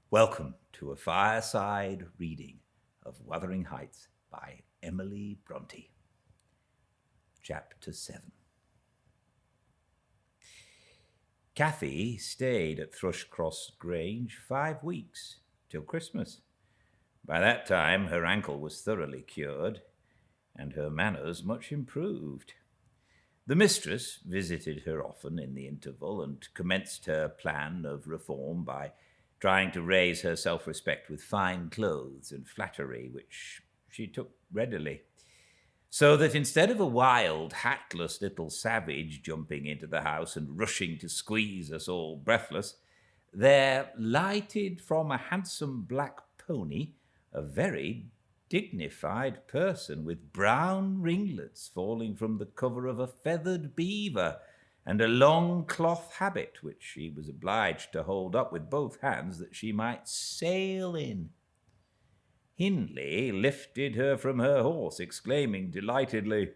Welcome to a Fireside Reading of Wuthering Heights by Emily Brontë. Chapter 7. Cathy stayed at Thrushcross Grange 5 weeks, till Christmas. By that time her ankle was thoroughly cured, and her manners much improved. The mistress visited her often in the interval, and commenced her plan of reform by trying to raise her self-respect with fine clothes and flattery, which she took readily. So that instead of a wild, hatless little savage jumping into the house and rushing to squeeze us all breathless, there lighted from a handsome black pony a very dignified person with brown ringlets falling from the cover of a feathered beaver, and a long cloth habit which she was obliged to hold up with both hands that she might sail in. Hindley lifted her from her horse, exclaiming delightedly,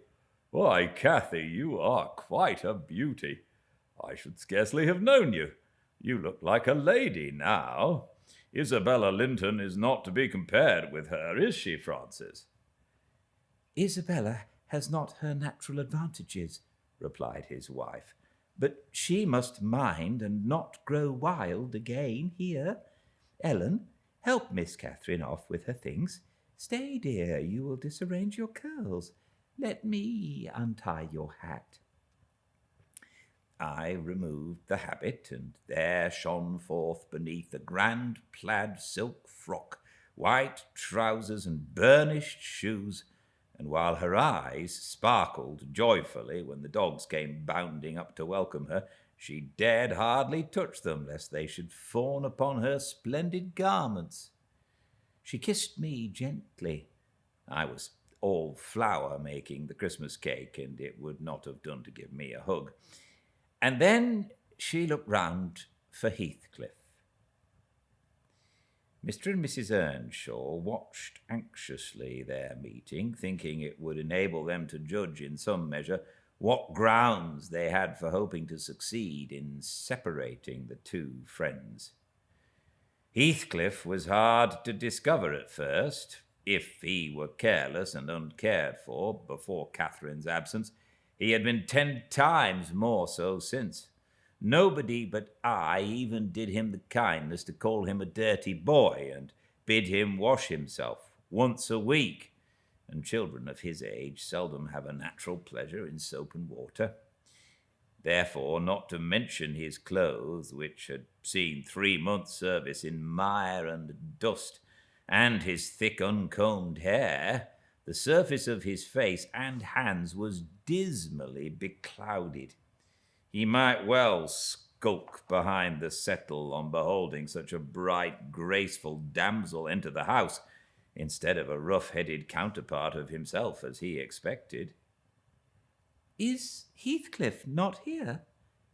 "Why, Cathy, you are quite a beauty. I should scarcely have known you. You look like a lady now. Isabella Linton is not to be compared with her, is she, Frances?" "Isabella has not her natural advantages," replied his wife, "but she must mind and not grow wild again here. Ellen, help Miss Catherine off with her things. Stay, dear, you will disarrange your curls. Let me untie your hat." I removed the habit, and there shone forth beneath a grand plaid silk frock, white trousers, and burnished shoes, and while her eyes sparkled joyfully when the dogs came bounding up to welcome her, she dared hardly touch them, lest they should fawn upon her splendid garments. She kissed me gently. I was all flour making the Christmas cake, and it would not have done to give me a hug. And then she looked round for Heathcliff. Mr. and Mrs. Earnshaw watched anxiously their meeting, thinking it would enable them to judge in some measure what grounds they had for hoping to succeed in separating the two friends. Heathcliff was hard to discover at first. If he were careless and uncared for before Catherine's absence, he had been 10 times more so since. Nobody but I even did him the kindness to call him a dirty boy and bid him wash himself once a week, and children of his age seldom have a natural pleasure in soap and water. Therefore, not to mention his clothes, which had seen 3 months' service in mire and dust, and his thick uncombed hair, the surface of his face and hands was dismally beclouded. He might well skulk behind the settle on beholding such a bright, graceful damsel enter the house, instead of a rough-headed counterpart of himself, as he expected. "Is Heathcliff not here?"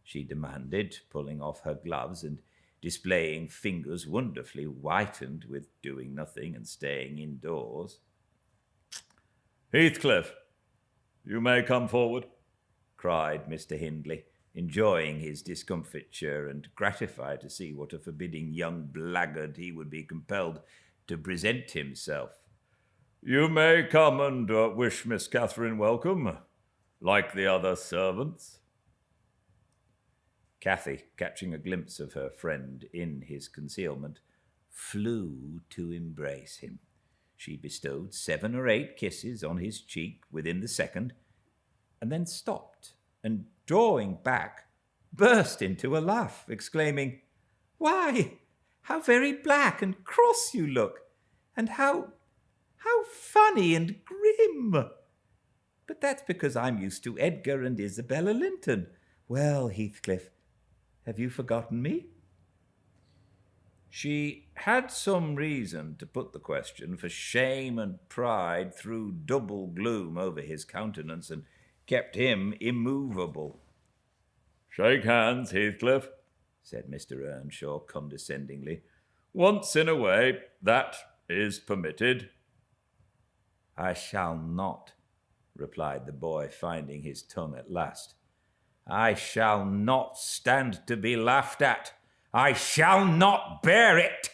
she demanded, pulling off her gloves and displaying fingers wonderfully whitened with doing nothing and staying indoors. "Heathcliff, you may come forward," cried Mr. Hindley, enjoying his discomfiture and gratified to see what a forbidding young blackguard he would be compelled to present himself. "You may come and wish Miss Catherine welcome, like the other servants." Cathy, catching a glimpse of her friend in his concealment, flew to embrace him. She bestowed 7 or 8 kisses on his cheek within the second, and then stopped, and drawing back, burst into a laugh, exclaiming, "Why, how very black and cross you look, and how funny and grim! But that's because I'm used to Edgar and Isabella Linton. Well, Heathcliff, have you forgotten me?" She had some reason to put the question, for shame and pride threw double gloom over his countenance and kept him immovable. "Shake hands, Heathcliff," said Mr. Earnshaw condescendingly. "Once in a way, that is permitted." "I shall not," replied the boy, finding his tongue at last. "I shall not stand to be laughed at. I shall not bear it."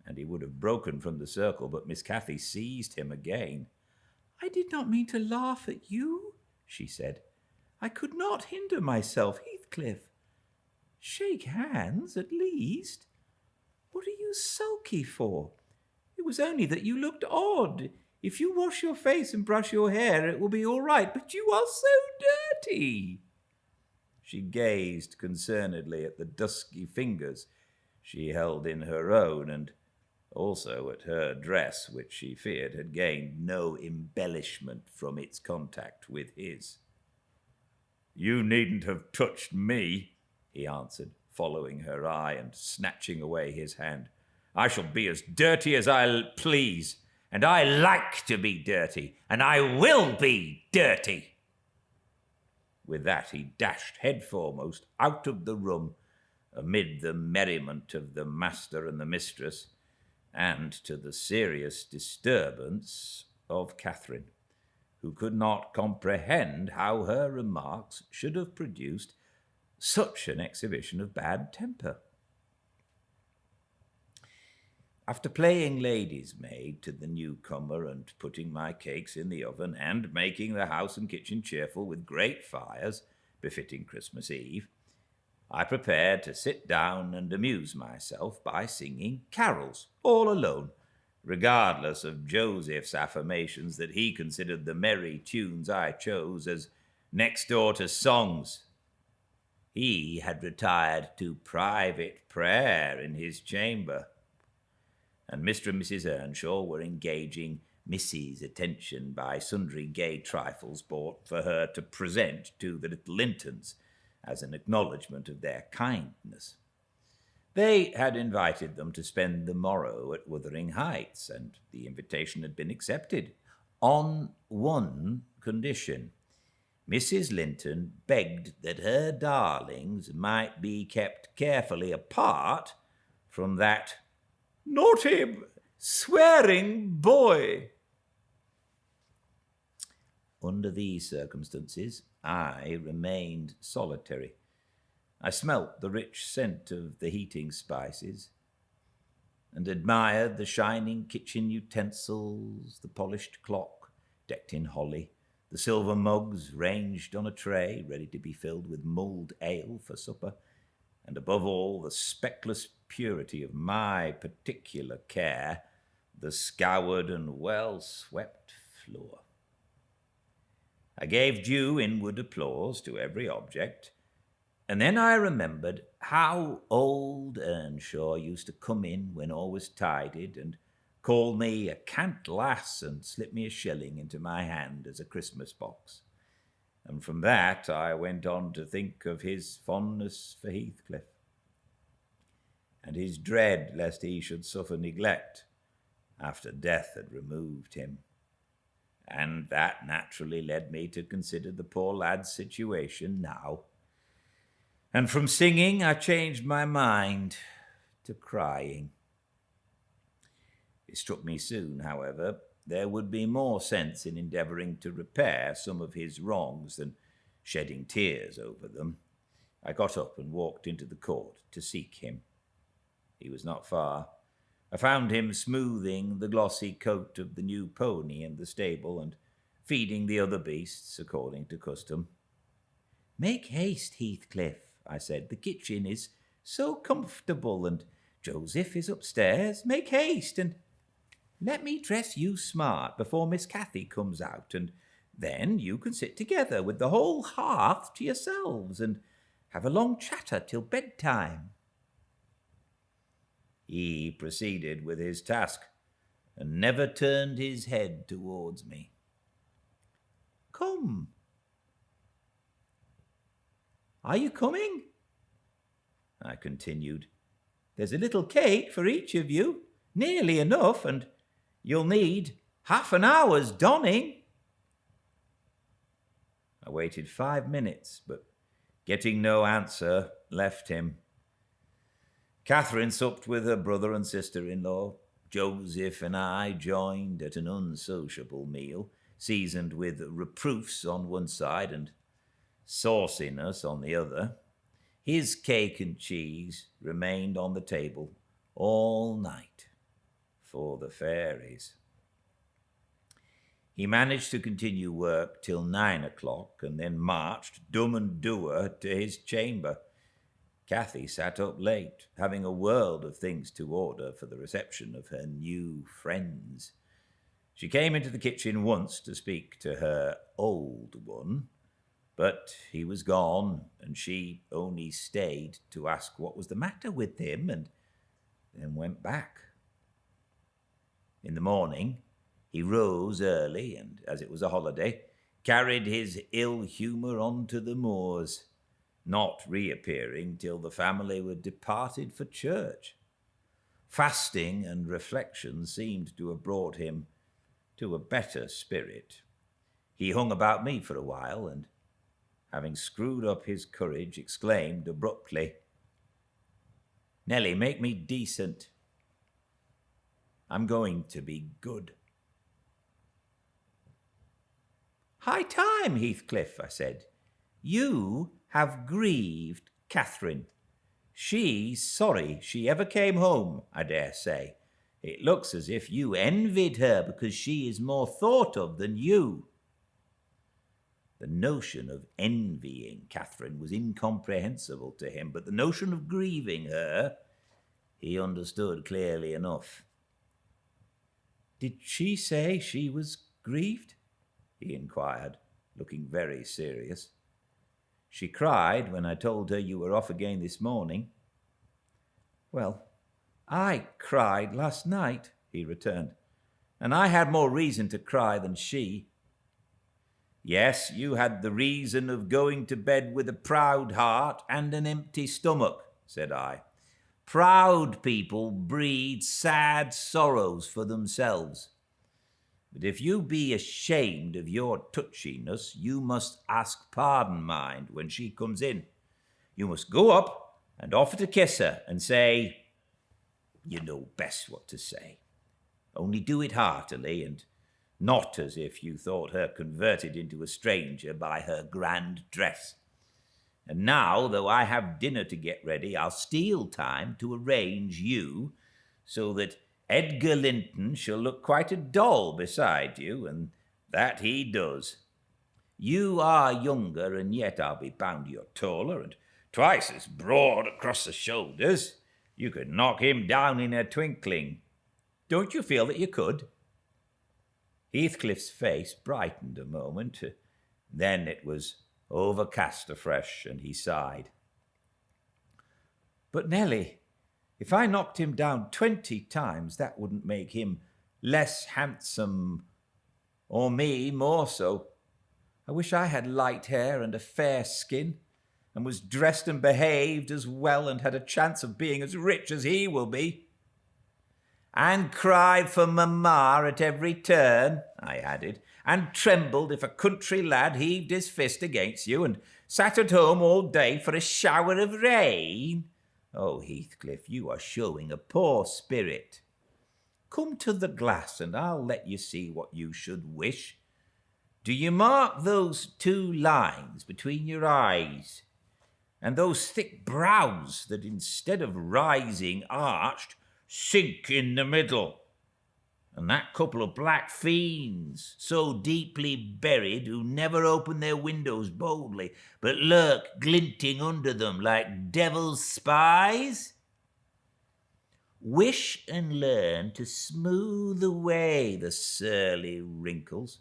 and he would have broken from the circle, but Miss Cathy seized him again. "I did not mean to laugh at you," she said. "I could not hinder myself, Heathcliff. Shake hands, at least. What are you sulky for? It was only that you looked odd. If you wash your face and brush your hair, it will be all right, but you are so dirty." She gazed concernedly at the dusky fingers she held in her own, and also at her dress, which she feared had gained no embellishment from its contact with his. "You needn't have touched me," he answered, following her eye and snatching away his hand. "I shall be as dirty as I please, and I like to be dirty, and I will be dirty." With that he dashed headforemost out of the room, amid the merriment of the master and the mistress, and to the serious disturbance of Catherine, who could not comprehend how her remarks should have produced such an exhibition of bad temper. After playing lady's maid to the newcomer and putting my cakes in the oven and making the house and kitchen cheerful with great fires befitting Christmas Eve, I prepared to sit down and amuse myself by singing carols all alone, regardless of Joseph's affirmations that he considered the merry tunes I chose as next door to songs. He had retired to private prayer in his chamber, and Mr. and Mrs. Earnshaw were engaging Missy's attention by sundry gay trifles bought for her to present to the little Lintons as an acknowledgment of their kindness. They had invited them to spend the morrow at Wuthering Heights, and the invitation had been accepted on one condition. Mrs. Linton begged that her darlings might be kept carefully apart from that naughty, swearing boy. Under these circumstances, I remained solitary. I smelt the rich scent of the heating spices, and admired the shining kitchen utensils, the polished clock decked in holly, the silver mugs ranged on a tray ready to be filled with mulled ale for supper, and above all, the speckless purity of my particular care, the scoured and well-swept floor. I gave due inward applause to every object, and then I remembered how old Earnshaw used to come in when all was tidied and call me a cant lass and slip me a shilling into my hand as a Christmas box. And from that I went on to think of his fondness for Heathcliff, and his dread lest he should suffer neglect after death had removed him. And that naturally led me to consider the poor lad's situation now. And from singing I changed my mind to crying. It struck me soon, however, there would be more sense in endeavouring to repair some of his wrongs than shedding tears over them. I got up and walked into the court to seek him. He was not far. I found him smoothing the glossy coat of the new pony in the stable and feeding the other beasts according to custom. "Make haste, Heathcliff," I said. "The kitchen is so comfortable, and Joseph is upstairs. Make haste, and let me dress you smart before Miss Cathy comes out, and then you can sit together with the whole hearth to yourselves and have a long chatter till bedtime." He proceeded with his task and never turned his head towards me. "Come. Are you coming?" I continued. "There's a little cake for each of you, nearly enough, and you'll need half an hour's donning." I waited 5 minutes, but getting no answer, left him. Catherine supped with her brother and sister-in-law. Joseph and I joined at an unsociable meal, seasoned with reproofs on one side and sauciness on the other. His cake and cheese remained on the table all night. for the fairies. He managed to continue work till 9 o'clock and then marched, dumb and doer, to his chamber. Cathy sat up late, having a world of things to order for the reception of her new friends. She came into the kitchen once to speak to her old one, but he was gone, and she only stayed to ask what was the matter with him, and then went back. In the morning, he rose early, and, as it was a holiday, carried his ill humour on to the moors, not reappearing till the family were departed for church. Fasting and reflection seemed to have brought him to a better spirit. He hung about me for a while, and, having screwed up his courage, exclaimed abruptly, "Nelly, make me decent. I'm going to be good." "High time, Heathcliff," I said. "You have grieved Catherine. She's sorry she ever came home, I dare say. It looks as if you envied her because she is more thought of than you." The notion of envying Catherine was incomprehensible to him, but the notion of grieving her he understood clearly enough. "Did she say she was grieved?" he inquired, looking very serious. "She cried when I told her you were off again this morning." "Well, I cried last night," he returned, "and I had more reason to cry than she." "Yes, you had the reason of going to bed with a proud heart and an empty stomach," said I. "Proud people breed sad sorrows for themselves. But if you be ashamed of your touchiness, you must ask pardon, mind, when she comes in. You must go up and offer to kiss her and say, you know best what to say. Only do it heartily, and not as if you thought her converted into a stranger by her grand dress. And now, though I have dinner to get ready, I'll steal time to arrange you so that Edgar Linton shall look quite a doll beside you, and that he does. You are younger, and yet I'll be bound you're taller and twice as broad across the shoulders. You could knock him down in a twinkling. Don't you feel that you could?" Heathcliff's face brightened a moment. Then it was overcast afresh, and he sighed. "But, Nelly, if I knocked him down 20 times, that wouldn't make him less handsome, or me more so. I wish I had light hair and a fair skin, and was dressed and behaved as well, and had a chance of being as rich as he will be." "And cried for mamma at every turn," I added, "and trembled if a country lad heaved his fist against you, and sat at home all day for a shower of rain. Oh, Heathcliff, you are showing a poor spirit. Come to the glass, and I'll let you see what you should wish. Do you mark those 2 lines between your eyes, and those thick brows that, instead of rising arched, sink in the middle? And that couple of black fiends, so deeply buried, who never open their windows boldly, but lurk glinting under them like devil's spies? Wish and learn to smooth away the surly wrinkles,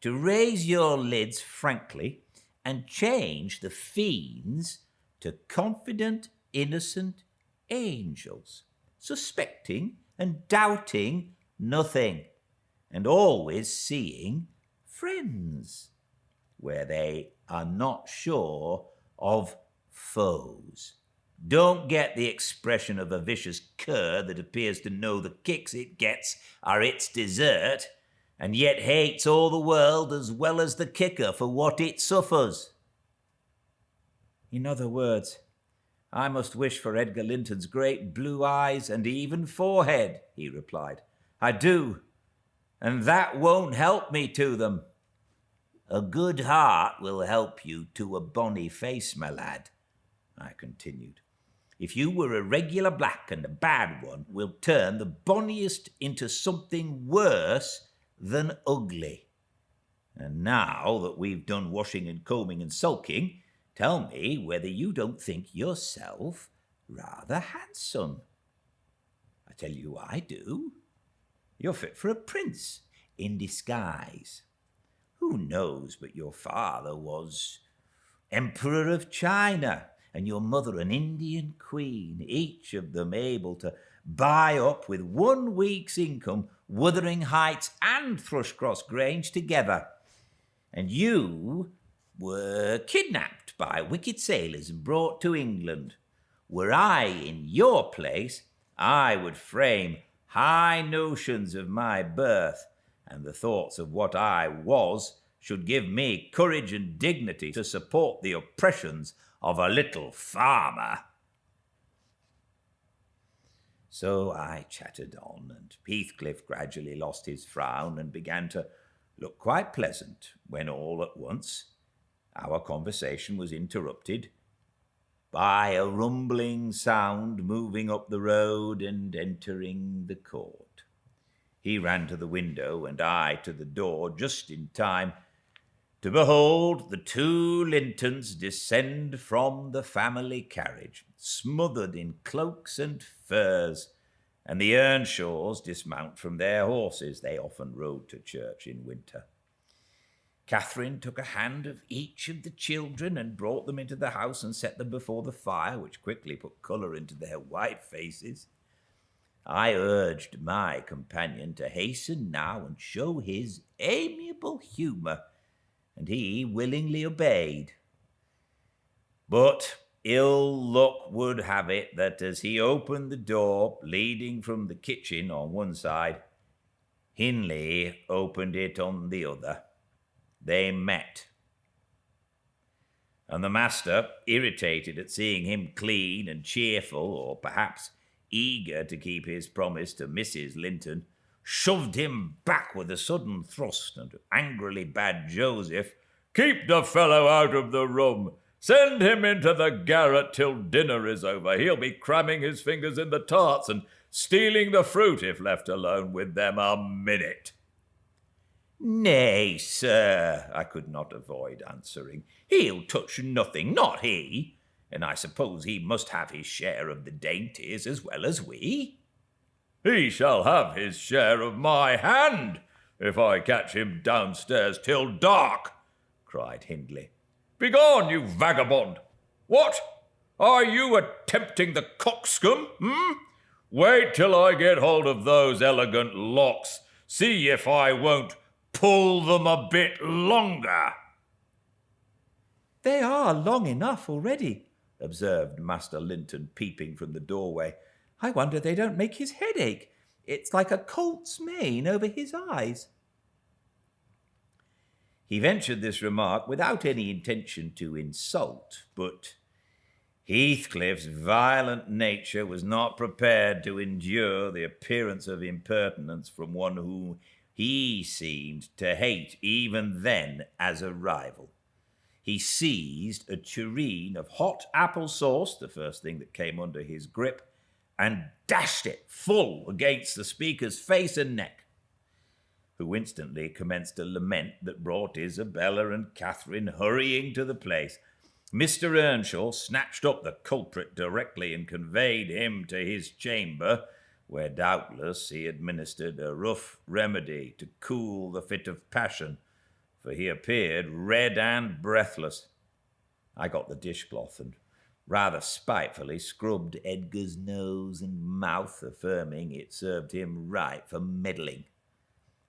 to raise your lids frankly, and change the fiends to confident, innocent angels, suspecting and doubting nothing, and always seeing friends where they are not sure of foes. Don't get the expression of a vicious cur that appears to know the kicks it gets are its dessert, and yet hates all the world as well as the kicker for what it suffers." "In other words, I must wish for Edgar Linton's great blue eyes and even forehead," he replied. "I do, and that won't help me to them." "A good heart will help you to a bonny face, my lad," I continued. if you were a regular black and a bad one, will turn the bonniest into something worse than ugly. And now that we've done washing and combing and sulking, tell me whether you don't think yourself rather handsome. I tell you I do. You're fit for a prince in disguise. Who knows but your father was Emperor of China and your mother an Indian queen, each of them able to buy up with 1 week's income Wuthering Heights and Thrushcross Grange together. And you were kidnapped by wicked sailors and brought to England. Were I in your place, I would frame high notions of my birth, and the thoughts of what I was should give me courage and dignity to support the oppressions of a little farmer. So I chattered on, and Heathcliff gradually lost his frown and began to look quite pleasant, when all at once our conversation was interrupted by a rumbling sound moving up the road and entering the court. He ran to the window and I to the door just in time to behold the 2 Lintons descend from the family carriage, smothered in cloaks and furs, and the Earnshaws dismount from their horses. They often rode to church in winter. Catherine took a hand of each of the children and brought them into the house and set them before the fire, which quickly put colour into their white faces. I urged my companion to hasten now and show his amiable humour, and he willingly obeyed. But ill luck would have it that as he opened the door leading from the kitchen on one side, Hindley opened it on the other. They met. And the master, irritated at seeing him clean and cheerful, or perhaps eager to keep his promise to Mrs. Linton, shoved him back with a sudden thrust and angrily bade Joseph, "Keep the fellow out of the room. Send him into the garret till dinner is over. He'll be cramming his fingers in the tarts and stealing the fruit if left alone with them a minute." "Nay, sir," I could not avoid answering. "He'll touch nothing, not he. And I suppose he must have his share of the dainties as well as we." "He shall have his share of my hand, if I catch him downstairs till dark," cried Hindley. "Begone, you vagabond! What? Are you attempting the coxcomb, Wait till I get hold of those elegant locks. See if I won't pull them a bit longer." "They are long enough already," observed Master Linton, peeping from the doorway. "I wonder they don't make his head ache. It's like a colt's mane over his eyes." He ventured this remark without any intention to insult, but Heathcliff's violent nature was not prepared to endure the appearance of impertinence from one whom he seemed to hate even then as a rival. He seized a tureen of hot apple sauce, the first thing that came under his grip, and dashed it full against the speaker's face and neck, who instantly commenced a lament that brought Isabella and Catherine hurrying to the place. Mr. Earnshaw snatched up the culprit directly and conveyed him to his chamber, where doubtless he administered a rough remedy to cool the fit of passion, for he appeared red and breathless. I got the dishcloth and rather spitefully scrubbed Edgar's nose and mouth, affirming it served him right for meddling.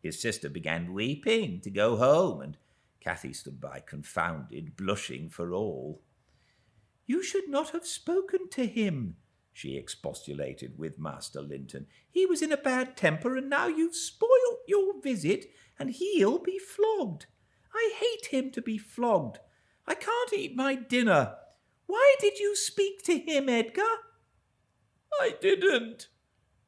His sister began weeping to go home, and Cathy stood by confounded, blushing for all. "You should not have spoken to him," she expostulated with Master Linton. "He was in a bad temper, and now you've spoilt your visit, and he'll be flogged. I hate him to be flogged. I can't eat my dinner. Why did you speak to him, Edgar?" "I didn't,"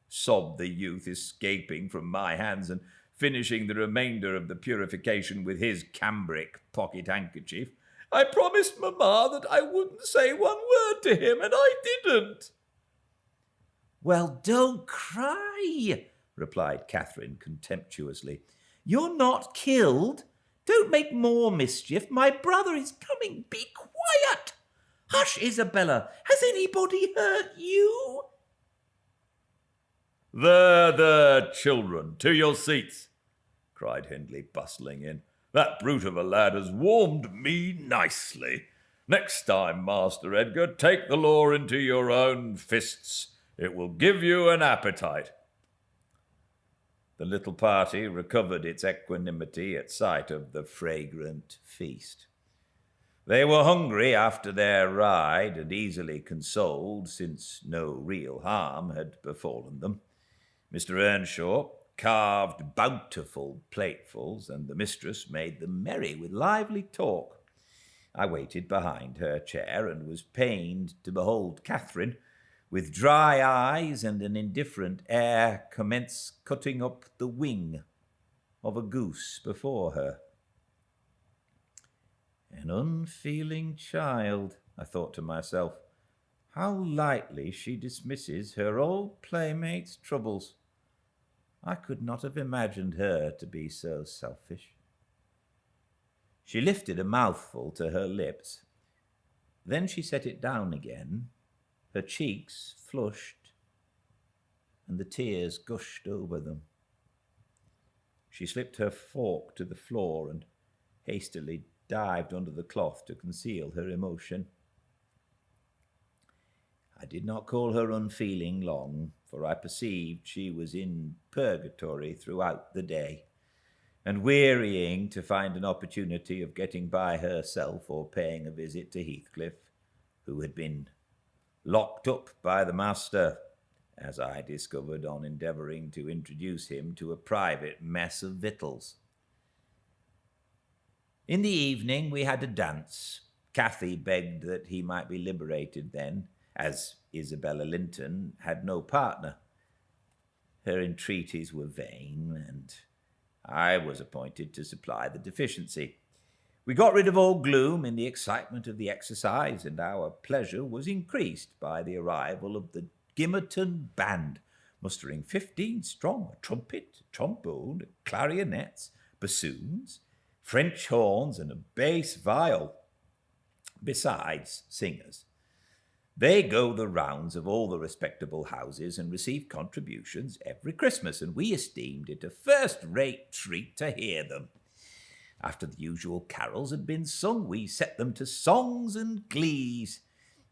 sobbed the youth, escaping from my hands and finishing the remainder of the purification with his cambric pocket-handkerchief. "I promised Mamma that I wouldn't say one word to him, and I didn't." Well, don't cry, replied Catherine contemptuously. You're not killed. Don't make more mischief. My brother is coming. Be quiet. Hush, Isabella. Has anybody hurt you? There, children, to your seats, cried Hindley, bustling in. That brute of a lad has warmed me nicely. Next time, Master Edgar, take the law into your own fists. It will give you an appetite. The little party recovered its equanimity at sight of the fragrant feast. They were hungry after their ride and easily consoled, since no real harm had befallen them. Mr. Earnshaw carved bountiful platefuls, and the mistress made them merry with lively talk. I waited behind her chair and was pained to behold Catherine, with dry eyes and an indifferent air, commence cutting up the wing of a goose before her. An unfeeling child, I thought to myself. How lightly she dismisses her old playmate's troubles. I could not have imagined her to be so selfish. She lifted a mouthful to her lips. Then she set it down again. Her cheeks flushed, and the tears gushed over them. She slipped her fork to the floor and hastily dived under the cloth to conceal her emotion. I did not call her unfeeling long, for I perceived she was in purgatory throughout the day, and wearying to find an opportunity of getting by herself or paying a visit to Heathcliff, who had been locked up by the master, as I discovered on endeavouring to introduce him to a private mess of victuals. In the evening we had a dance. Cathy begged that he might be liberated then, as Isabella Linton had no partner. Her entreaties were vain, and I was appointed to supply the deficiency. We got rid of all gloom in the excitement of the exercise, and our pleasure was increased by the arrival of the Gimmerton band, mustering 15 strong, a trumpet, a trombone, clarionets, bassoons, French horns, and a bass viol, besides singers. They go the rounds of all the respectable houses and receive contributions every Christmas, and we esteemed it a first-rate treat to hear them. After the usual carols had been sung, we set them to songs and glees.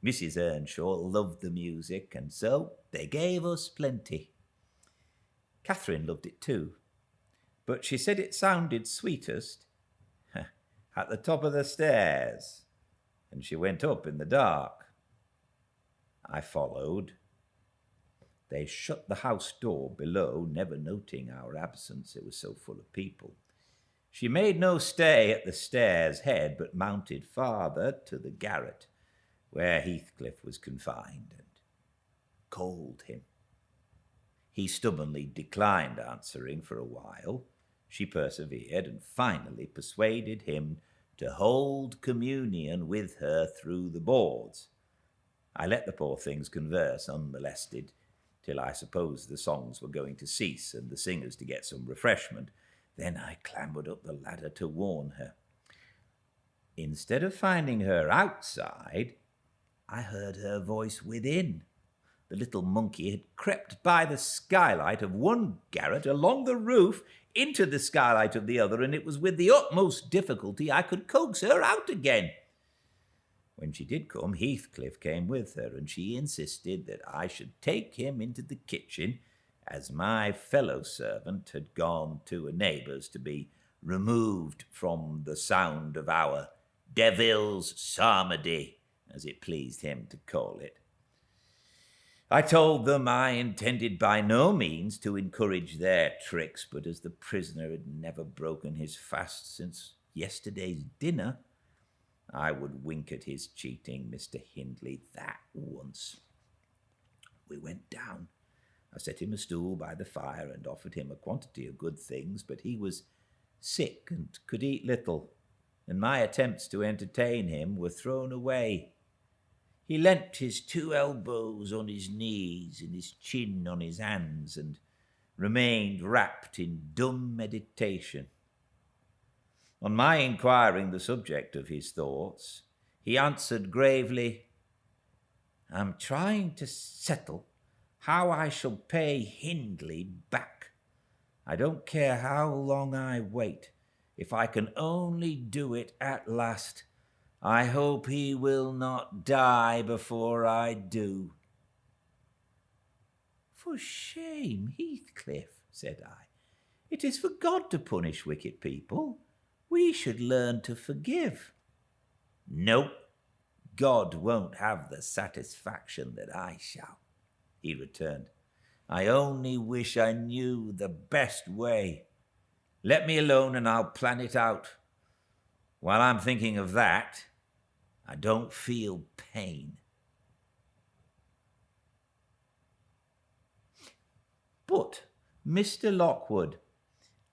Mrs. Earnshaw loved the music, and so they gave us plenty. Catherine loved it too, but she said it sounded sweetest at the top of the stairs, and she went up in the dark. I followed. They shut the house door below, never noting our absence, it was so full of people. She made no stay at the stairs' head, but mounted farther to the garret, where Heathcliff was confined, and called him. He stubbornly declined answering for a while. She persevered, and finally persuaded him to hold communion with her through the boards. I let the poor things converse unmolested, till I supposed the songs were going to cease and the singers to get some refreshment. Then I clambered up the ladder to warn her. Instead of finding her outside, I heard her voice within. The little monkey had crept by the skylight of one garret, along the roof, into the skylight of the other, and it was with the utmost difficulty I could coax her out again. When she did come, Heathcliff came with her, and she insisted that I should take him into the kitchen, as my fellow servant had gone to a neighbour's to be removed from the sound of our devil's psalmody, as it pleased him to call it. I told them I intended by no means to encourage their tricks, but as the prisoner had never broken his fast since yesterday's dinner, I would wink at his cheating Mr. Hindley that once. We went down. I set him a stool by the fire and offered him a quantity of good things, but he was sick and could eat little, and my attempts to entertain him were thrown away. He leant his 2 elbows on his knees and his chin on his hands and remained wrapped in dumb meditation. On my inquiring the subject of his thoughts, he answered gravely, "I'm trying to settle how I shall pay Hindley back. I don't care how long I wait, if I can only do it at last. I hope he will not die before I do." "For shame, Heathcliff," said I. "It is for God to punish wicked people. We should learn to forgive." "No, God won't have the satisfaction that I shall," he returned. "I only wish I knew the best way. Let me alone and I'll plan it out. While I'm thinking of that, I don't feel pain." "But, Mr. Lockwood,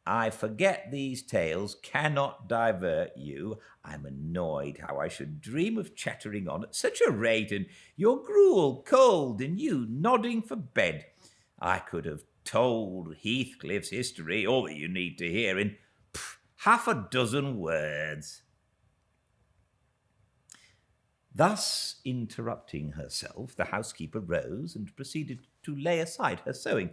I forget these tales cannot divert you. I'm annoyed how I should dream of chattering on at such a rate, and your gruel cold and you nodding for bed. I could have told Heathcliff's history, all that you need to hear, in half a dozen words." Thus interrupting herself, the housekeeper rose and proceeded to lay aside her sewing.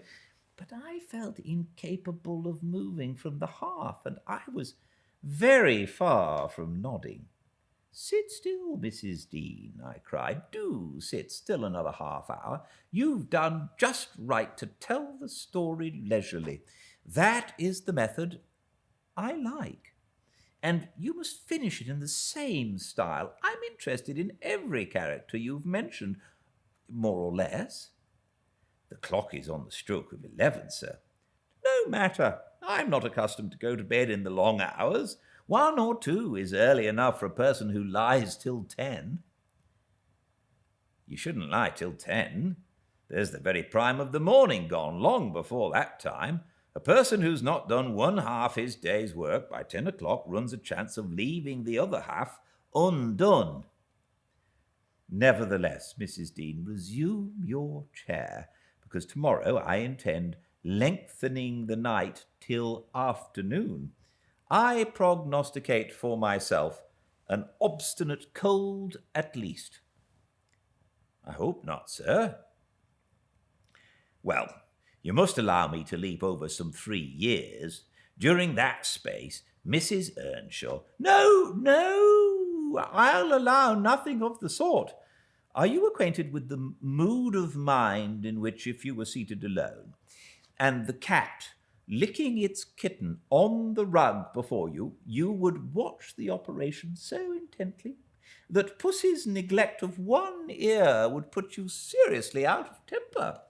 But I felt incapable of moving from the hearth, and I was very far from nodding. "Sit still, Mrs. Dean," I cried. "Do sit still another half hour. You've done just right to tell the story leisurely. That is the method I like. And you must finish it in the same style. I'm interested in every character you've mentioned, more or less." "The clock is on the stroke of 11, sir." "No matter. I'm not accustomed to go to bed in the long hours. 1 or 2 is early enough for a person who lies till 10. "You shouldn't lie till 10. There's the very prime of the morning gone, long before that time. A person who's not done one half his day's work by 10 o'clock runs a chance of leaving the other half undone." "Nevertheless, Mrs. Dean, resume your chair, because tomorrow I intend lengthening the night till afternoon. I prognosticate for myself an obstinate cold at least." "I hope not, sir." "Well, you must allow me to leap over some 3 years. During that space, Mrs. Earnshaw—" No, I'll allow nothing of the sort. Are you acquainted with the mood of mind in which, if you were seated alone, and the cat licking its kitten on the rug before you, you would watch the operation so intently that Pussy's neglect of one ear would put you seriously out of temper?"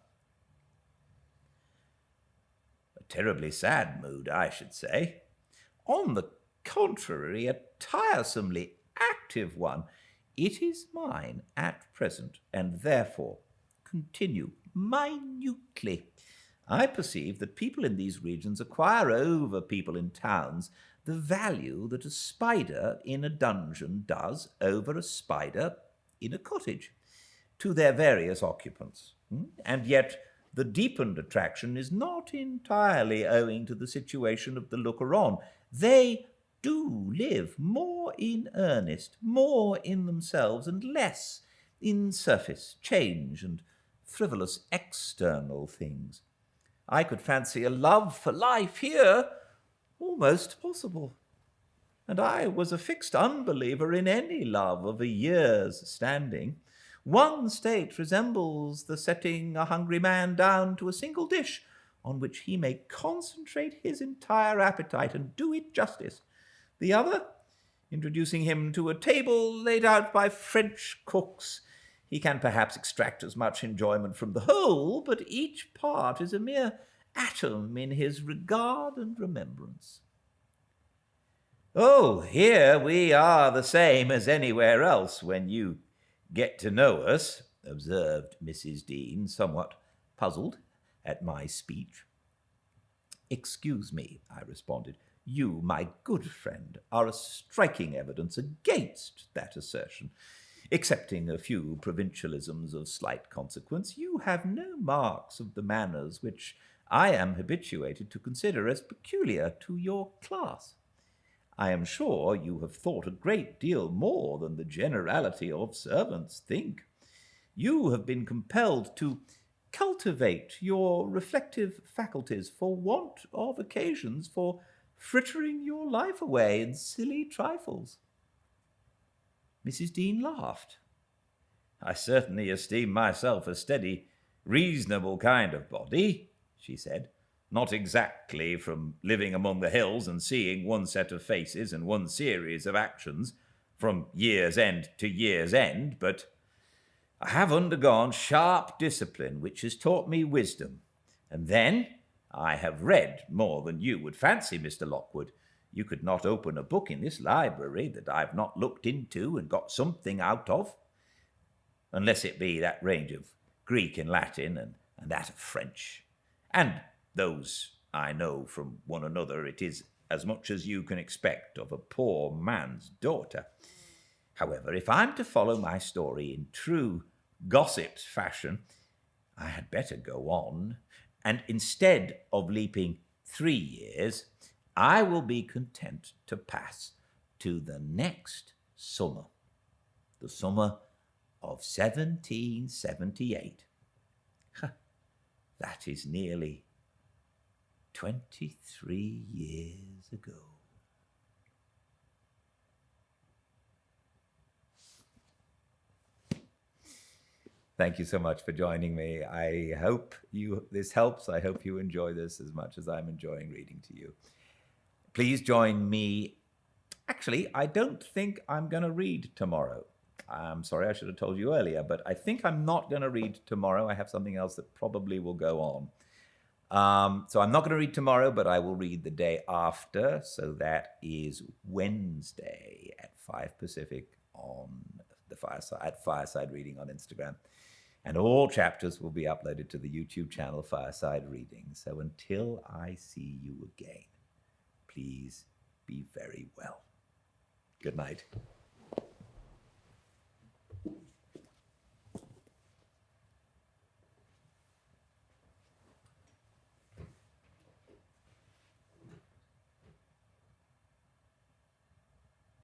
"A terribly sad mood, I should say." "On the contrary, a tiresomely active one. It is mine at present, and therefore continue minutely. I perceive that people in these regions acquire over people in towns the value that a spider in a dungeon does over a spider in a cottage, to their various occupants. And yet the deepened attraction is not entirely owing to the situation of the looker-on. They do live more in earnest, more in themselves, and less in surface, change, and frivolous external things. I could fancy a love for life here almost possible, and I was a fixed unbeliever in any love of a year's standing. One state resembles the setting a hungry man down to a single dish on which he may concentrate his entire appetite and do it justice. The other, introducing him to a table laid out by French cooks. He can perhaps extract as much enjoyment from the whole, but each part is a mere atom in his regard and remembrance." "Oh, here we are the same as anywhere else when you get to know us," observed Mrs. Dean, somewhat puzzled at my speech. "Excuse me," I responded. "You, my good friend, are a striking evidence against that assertion. Excepting a few provincialisms of slight consequence, you have no marks of the manners which I am habituated to consider as peculiar to your class. I am sure you have thought a great deal more than the generality of servants think. You have been compelled to cultivate your reflective faculties for want of occasions for frittering your life away in silly trifles. Mrs. Dean laughed. I certainly esteem myself a steady, reasonable kind of body, she said. Not exactly from living among the hills and seeing one set of faces and one series of actions from year's end to year's end, but I have undergone sharp discipline which has taught me wisdom. And then I have read more than you would fancy, Mr. Lockwood. You could not open a book in this library that I've not looked into and got something out of, unless it be that range of Greek and Latin and that of French. And those I know from one another. It is as much as you can expect of a poor man's daughter. However, if I'm to follow my story in true gossip's fashion, I had better go on, and instead of leaping 3 years, I will be content to pass to the next summer, the summer of 1778. That is nearly 23 years ago. Thank you so much for joining me. I hope this helps. I hope you enjoy this as much as I'm enjoying reading to you. Please join me. Actually, I don't think I'm going to read tomorrow. I'm sorry, I should have told you earlier, but I think I'm not going to read tomorrow. I have something else that probably will go on. So I'm not going to read tomorrow, but I will read the day after. So that is Wednesday at 5 Pacific on the Fireside Reading on Instagram. And all chapters will be uploaded to the YouTube channel Fireside Reading. So until I see you again, please be very well. Good night.